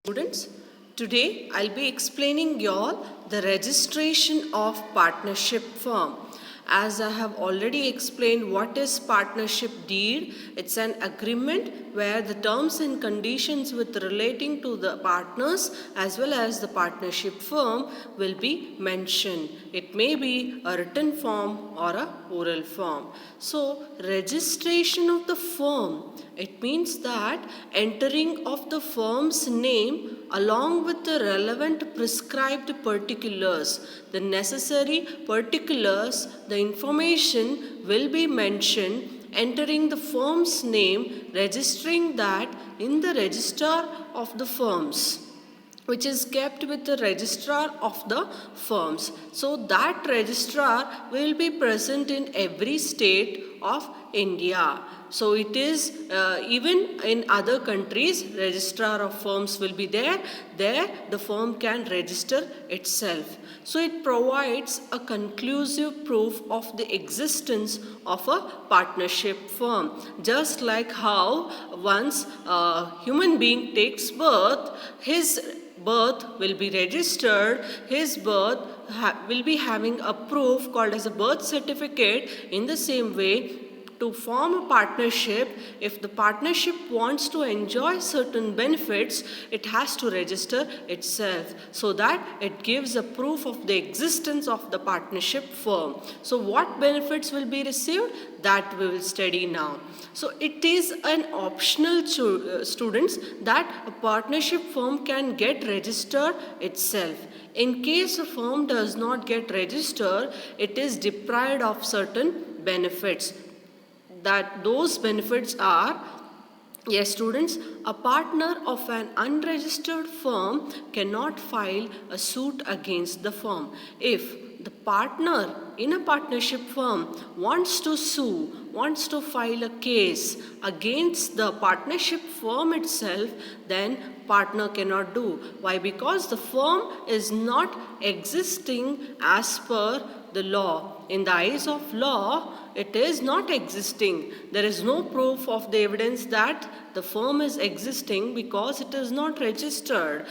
Students, today I'll be explaining y'all the registration of partnership firm. As I have already explained what is partnership deed, it's an agreement where the terms and conditions with relating to the partners as well as the partnership firm will be mentioned. It may be a written form or a oral form. So, registration of the firm, it means that entering of the firm's name along with the relevant prescribed particulars, the necessary particulars, the information will be mentioned, entering the firm's name, registering that in the register of the firms, which is kept with the registrar of the firms. So that registrar will be present in every state of India. So it is even in other countries, registrar of firms will be there. There the firm can register itself. So it provides a conclusive proof of the existence of a partnership firm. Just like how once a human being takes birth, his birth will be registered, his birth will be having a proof called as a birth certificate. In the same way, to form a partnership, if the partnership wants to enjoy certain benefits, it has to register itself so that it gives a proof of the existence of the partnership firm. So what benefits will be received? That we will study now. So it is an optional students that a partnership firm can get registered itself. In case a firm does not get registered, it is deprived of certain benefits. That those benefits are, yes students, a partner of an unregistered firm cannot file a suit against the firm. If the partner in a partnership firm wants to sue, wants to file a case against the partnership firm itself, then partner cannot do. Why? Because the firm is not existing as per the law. In the eyes of law, it is not existing. There is no proof of the evidence that the firm is existing because it is not registered.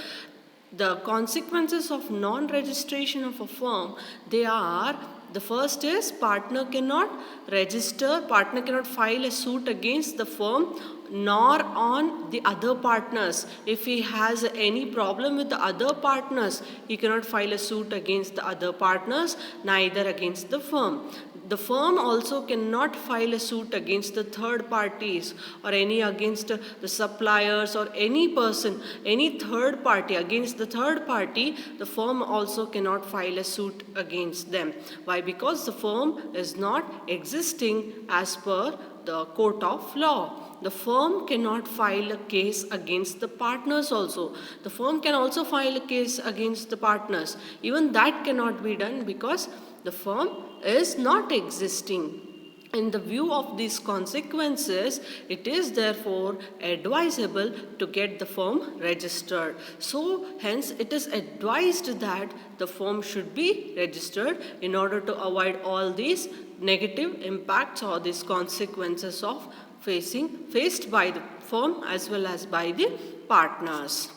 The consequences of non-registration of a firm, they are, the first is partner cannot register, partner cannot file a suit against the firm nor on the other partners. If he has any problem with the other partners, he cannot file a suit against the other partners, neither against the firm. The firm also cannot file a suit against the third parties or any against the suppliers or any person, any third party. Against the third party, the firm also cannot file a suit against them. Why? Because the firm is not existing as per the court of law. The firm cannot file a case against the partners also. The firm can also file a case against the partners. Even that cannot be done because the firm is not existing. In the view of these consequences, it is therefore advisable to get the firm registered. So, hence it is advised that the firm should be registered in order to avoid all these negative impacts or these consequences of faced by the firm as well as by the partners.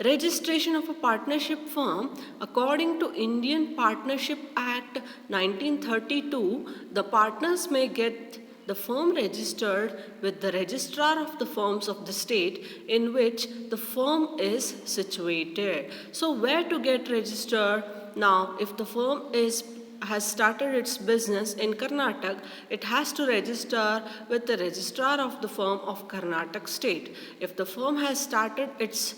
Registration of a partnership firm, according to Indian Partnership Act 1932, the partners may get the firm registered with the registrar of the firms of the state in which the firm is situated. So where to get registered? Now, if the firm has started its business in Karnataka, it has to register with the registrar of the firm of Karnataka state. If the firm has started its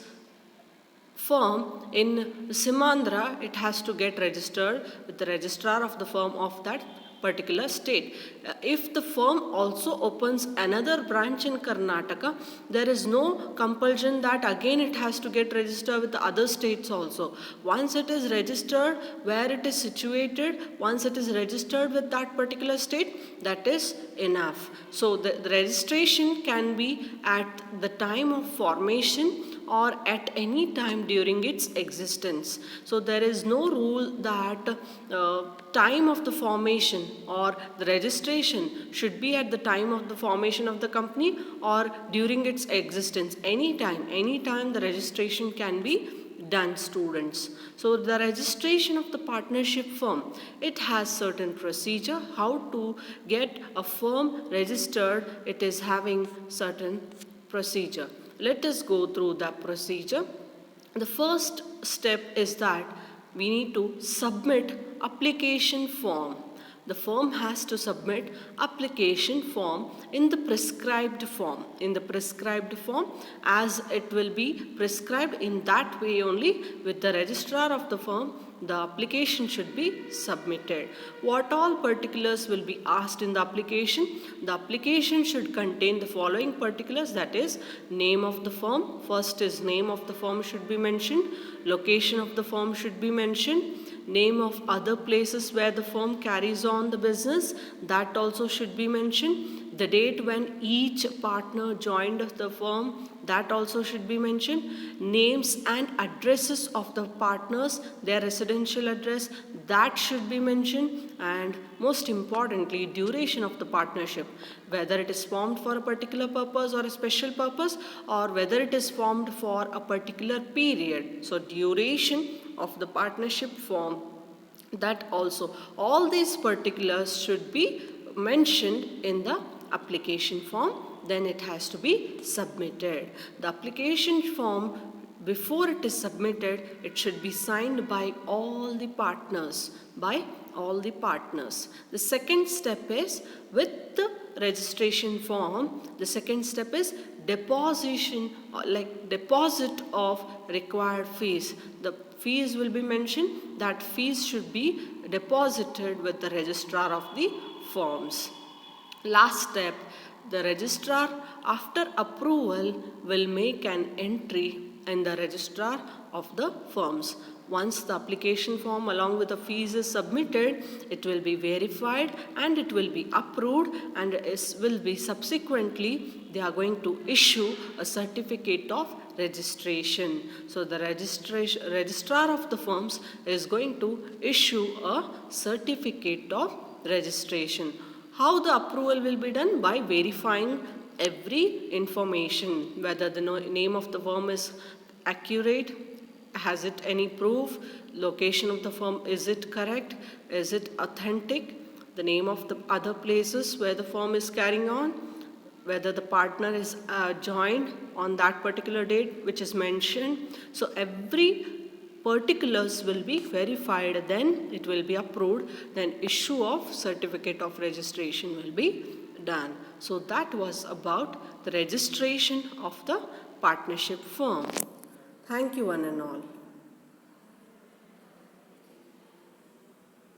firm in Simandra, it has to get registered with the registrar of the firm of that particular state. If the firm also opens another branch in Karnataka, there is no compulsion that again it has to get registered with the other states also. Once it is registered where it is situated, once it is registered with that particular state, that is enough. So the registration can be at the time of formation or at any time during its existence. So there is no rule that time of the formation or the registration should be at the time of the formation of the company or during its existence. Anytime the registration can be done, students. So the registration of the partnership firm, it has certain procedure how to get a firm registered. It is having certain procedure. Let us go through that procedure. The first step is that we need to submit application form. The firm has to submit application form in the prescribed form. In the prescribed form, as it will be prescribed in that way only, with the registrar of the firm, the application should be submitted. What all particulars will be asked in the application? The application should contain the following particulars, that is, name of the firm. First is name of the firm should be mentioned. Location of the firm should be mentioned. Name of other places where the firm carries on the business, that also should be mentioned. The date when each partner joined the firm, that also should be mentioned. Names and addresses of the partners, their residential address, that should be mentioned. And most importantly, duration of the partnership, whether it is formed for a particular purpose or a special purpose, or whether it is formed for a particular period. So duration of the partnership form, that also, all these particulars should be mentioned in the application form. Then it has to be submitted. The application form, before it is submitted, it should be signed by all the partners. The second step is, with the registration form, the second step is deposition of required fees. The fees will be mentioned. That fees should be deposited with the registrar of the firms. Last step, the registrar, after approval, will make an entry in the registrar of the firms. Once the application form along with the fees is submitted, it will be verified and it will be approved, and will be subsequently, they are going to issue a certificate of registration. So the registrar of the firms is going to issue a certificate of registration. How the approval will be done? By verifying every information, whether the name of the firm is accurate, has it any proof, location of the firm, is it correct, is it authentic, the name of the other places where the firm is carrying on, whether the partner is joined on that particular date which is mentioned. So every particulars will be verified, then it will be approved, then issue of certificate of registration will be done. So that was about the registration of the partnership firm. Thank you one and all.